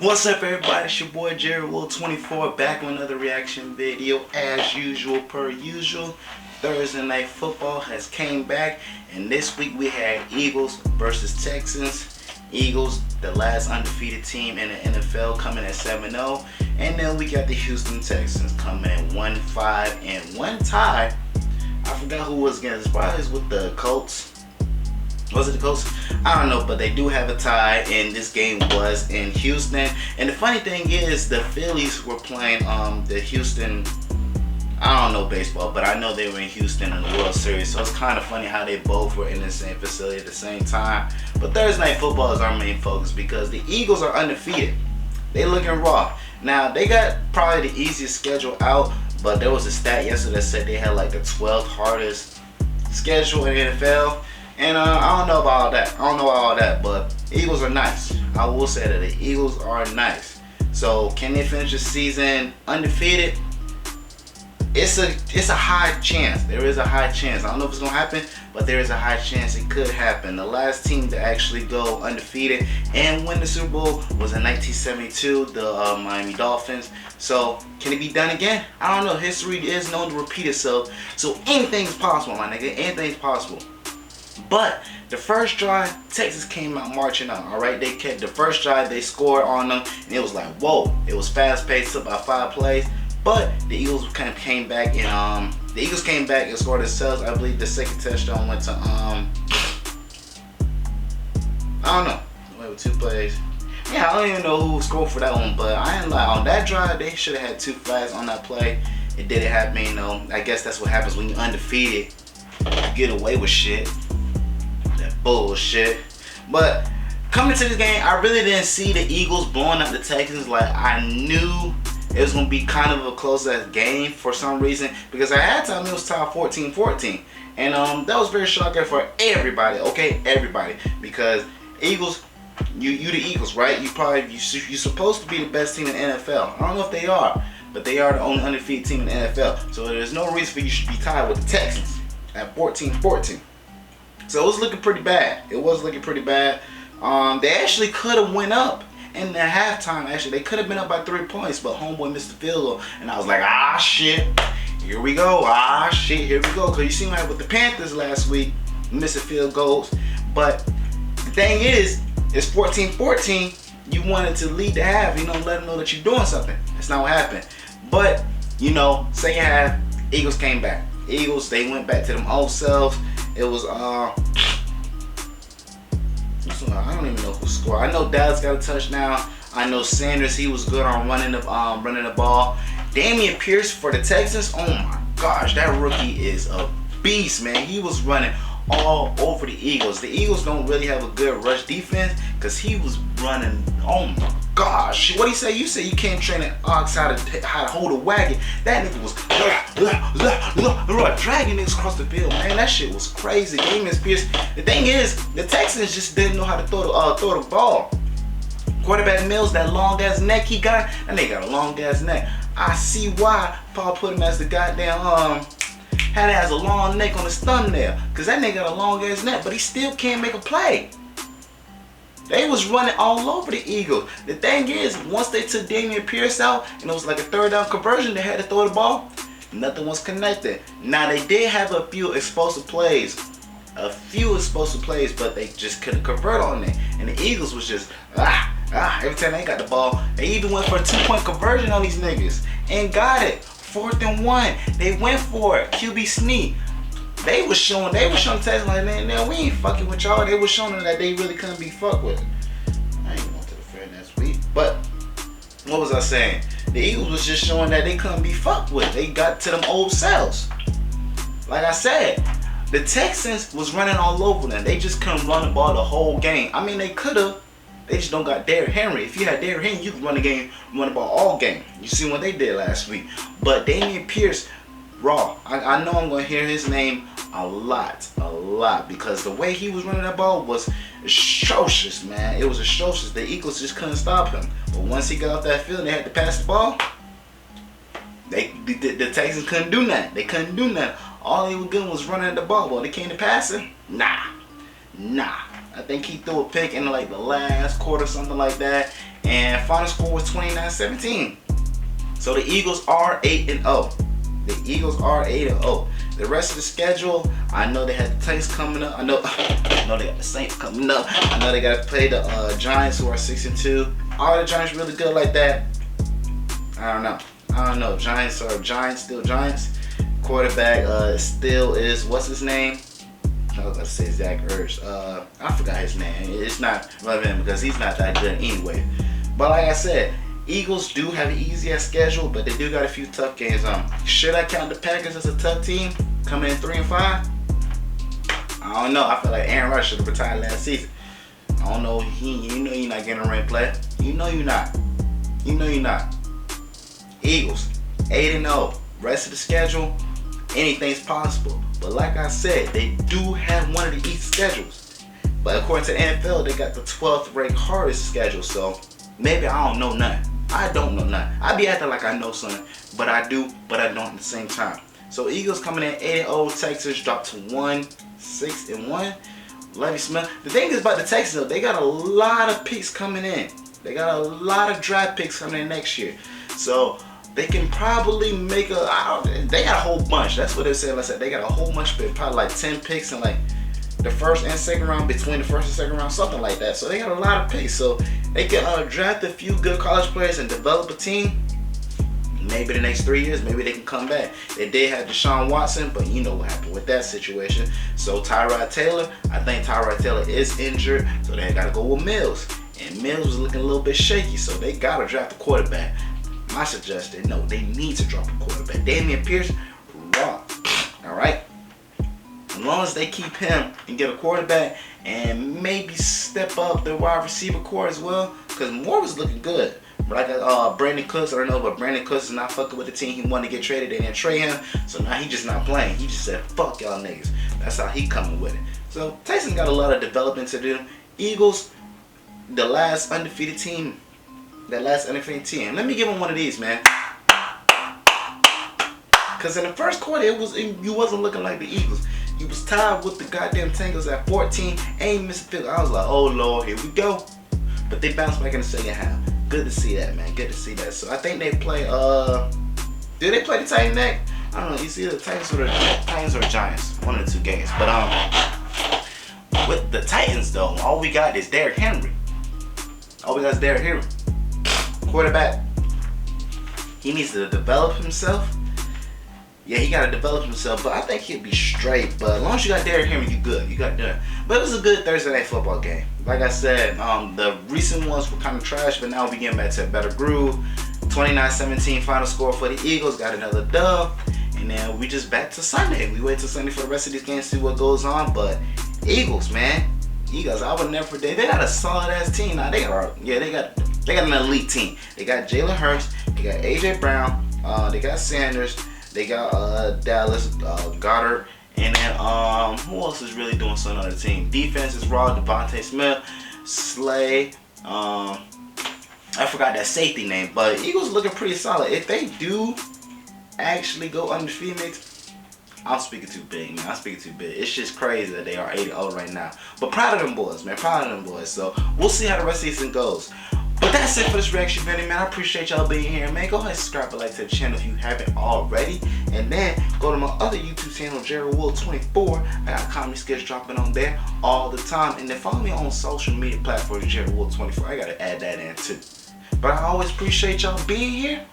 What's up, everybody? It's your boy jerrywill24 back with another reaction video as usual. Per usual, Thursday Night Football has came back, and this week we had Eagles versus Texans. Eagles, the last undefeated team in the N.F.L, coming at 7-0, and then we got the Houston Texans coming at 1-5 and one tie. I forgot who was against. Probably was with the Colts. Was it the Colts? I don't know, but they do have a tie, and this game was in Houston. And the funny thing is, the Phillies were playing the Houston. I don't know baseball, but I know they were in Houston in the World Series. So it's kind of funny how they both were in the same facility at the same time. But Thursday Night Football is our main focus because the Eagles are undefeated. They looking raw. Now they got probably the easiest schedule out, but there was a stat yesterday that said they had like the 12th hardest schedule in the NFL. And I don't know about all that. I don't know about all that, but Eagles are nice. I will say that the Eagles are nice. So can they finish the season undefeated? It's a high chance. There is a high chance. I don't know if it's gonna happen, but there is a high chance it could happen. The last team to actually go undefeated and win the Super Bowl was in 1972, the Miami Dolphins. So can it be done again? I don't know. History is known to repeat itself. So anything's possible, my nigga. Anything's possible. But the first drive, Texas came out marching out. All right, they kept the first drive, they scored on them, and it was like, whoa! It was fast paced, up by 5 plays. But the Eagles kind of came back and scored themselves. I believe the second touchdown went to I don't know, wait, with 2 plays. Yeah, I don't even know who scored for that one, but I ain't like on that drive. They should have had 2 flags on that play. It didn't happen, you know. I guess that's what happens when you're undefeated. You get away with shit. Bullshit. But coming to this game, I really didn't see the Eagles blowing up the Texans. Like, I knew it was going to be kind of a close-ass game for some reason, because at halftime it was tied 14-14, and that was very shocking for everybody. Okay, everybody, because Eagles, you the Eagles, right? You're supposed to be the best team in the NFL. I don't know if they are, but they are the only undefeated team in the NFL. So there's no reason for you should be tied with the Texans at 14-14. So it was looking pretty bad. It was looking pretty bad. They actually could have went up in the halftime. Actually, they could have been up by 3 points, but homeboy missed the field goal, and I was like, ah shit, here we go. Ah shit, here we go. Cause you seen like with the Panthers last week, missing field goals. But the thing is, it's 14-14. You wanted to lead the half, you know, let them know that you're doing something. That's not what happened. But you know, second half, Eagles came back. Eagles, they went back to them old selves. It was I don't even know who scored. I know Dallas got a touchdown. I know Sanders, he was good on running the ball. Dameon Pierce for the Texans. Oh my gosh, that rookie is a beast, man. He was running all over the Eagles. The Eagles don't really have a good rush defense because he was running. Oh my gosh, what do you say? You say you can't train an ox how to hold a wagon. That nigga was dragging niggas across the field, man. That shit was crazy. Dameon Pierce. The thing is, the Texans just didn't know how to throw the ball. Quarterback Mills, that long ass neck he got, that nigga got a long ass neck. I see why Paul put him as the goddamn had it as a long neck on his thumbnail, cause that nigga got a long ass neck, but he still can't make a play. They was running all over the Eagles. The thing is, once they took Dameon Pierce out and it was like a 3rd down conversion, they had to throw the ball. Nothing was connected. Now they did have a few explosive plays, but they just couldn't convert on it. And the Eagles was just every time they got the ball, they even went for a 2-point conversion on these niggas and got it. 4th and 1, they went for it. QB sneak. They was showing Texas like, man, we ain't fucking with y'all. They was showing them that they really couldn't be fucked with. I ain't going to the fair next week. But what was I saying? The Eagles was just showing that they couldn't be fucked with. They got to them old selves. Like I said, the Texans was running all over them. They just couldn't run the ball the whole game. I mean, they could have. They just don't got Derrick Henry. If you had Derrick Henry, you could run the ball all game. You see what they did last week. But Dameon Pierce, raw. I know I'm gonna hear his name a lot, because the way he was running that ball was atrocious, man. It was atrocious. The Eagles just couldn't stop him. But once he got off that field and they had to pass the ball, the Texans couldn't do nothing. They couldn't do nothing. All they were doing was running the ball. But when they came to passing, nah. I think he threw a pick in like the last quarter, something like that. and final score was 29-17. So the Eagles are 8-0. The Eagles are 8-0. The rest of the schedule, I know they had the Saints coming up. I know they got the Saints coming up. I know they got to play the Giants, who are 6-2. Are the Giants really good like that? I don't know. Giants are Giants, still Giants. Quarterback still is, what's his name? I was going to say Zach Ertz. I forgot his name. It's not relevant because he's not that good anyway. But like I said, Eagles do have an easier schedule, but they do got a few tough games. Should I count the Packers as a tough team coming in 3-5? I don't know. I feel like Aaron Rodgers should have retired last season. I don't know. You know you're not getting a ring play. You know you're not. Eagles 8-0. Rest of the schedule, anything's possible. But like I said, they do have one of the easy schedules. But according to the N.F.L, they got the 12th ranked hardest schedule. So maybe I don't know nothing. I don't know nothing. I be acting like I know something, but I do, but I don't at the same time. So Eagles coming in 8-0. Texans dropped to 6-1. Lovie Smith. The thing is about the Texans, though, they got a lot of picks coming in. They got a lot of draft picks coming in next year. So they can probably make they got a whole bunch. That's what they said. Like I said, they got a whole bunch, but probably like 10 picks in like the first and second round, between the first and second round, something like that. So they got a lot of picks. So they can draft a few good college players and develop a team. Maybe the next 3 years, maybe they can come back. They did have Deshaun Watson, but you know what happened with that situation. So Tyrod Taylor, I think Tyrod Taylor is injured, so they got to go with Mills. And Mills was looking a little bit shaky, so they got to draft a quarterback. My suggestion, no, they need to drop a quarterback. Dameon Pierce, wrong. All right? As long as they keep him and get a quarterback and maybe step up the wide receiver core as well, because Moore was looking good. Like Brandon Cooks, I don't know, but Brandon Cooks is not fucking with the team. He wanted to get traded. They didn't trade him, so now he just not playing. He just said, fuck y'all niggas. That's how he coming with it. So Tyson got a lot of development to do. Eagles, the last undefeated team. Let me give him one of these, man. Because in the first quarter, you wasn't looking like the Eagles. You was tied with the goddamn Tangles at 14. Ain't missing field. I was like, oh Lord, here we go. But they bounced back in the second half. Good to see that, man. Good to see that. So I think they play. Did they play the Titans next? I don't know. You see the Titans or the Giants. One of the two games. But with the Titans though, all we got is Derrick Henry. Quarterback. He needs to develop himself. Yeah, he got to develop himself, but I think he'll be straight. But as long as you got Derrick Henry, you good. You got done. But it was a good Thursday night football game. Like I said, the recent ones were kind of trash, but now we getting back to a better groove. 29-17 final score for the Eagles. Got another dub. And then we just back to Sunday. We wait till Sunday for the rest of these games to see what goes on. But Eagles, man. Eagles, I would never forget. They got a solid ass team now. They got an elite team. They got Jalen Hurts. They got AJ Brown. They got Sanders. They got Dallas, Goddard, and then who else is really doing something on the team? Defense is raw. Devontae Smith, Slay. I forgot that safety name, but Eagles looking pretty solid. If they do actually go undefeated, I'm speaking too big, man. I'm speaking too big. It's just crazy that they are 8-0 right now. But proud of them boys, man. Proud of them boys. So we'll see how the rest of the season goes. But that's it for this reaction video, man. I appreciate y'all being here, man. Go ahead and subscribe and like to the channel if you haven't already. And then go to my other YouTube channel, jerrywill24. I got comedy skits dropping on there all the time. And then follow me on social media platforms, jerrywill24. I got to add that in too. But I always appreciate y'all being here.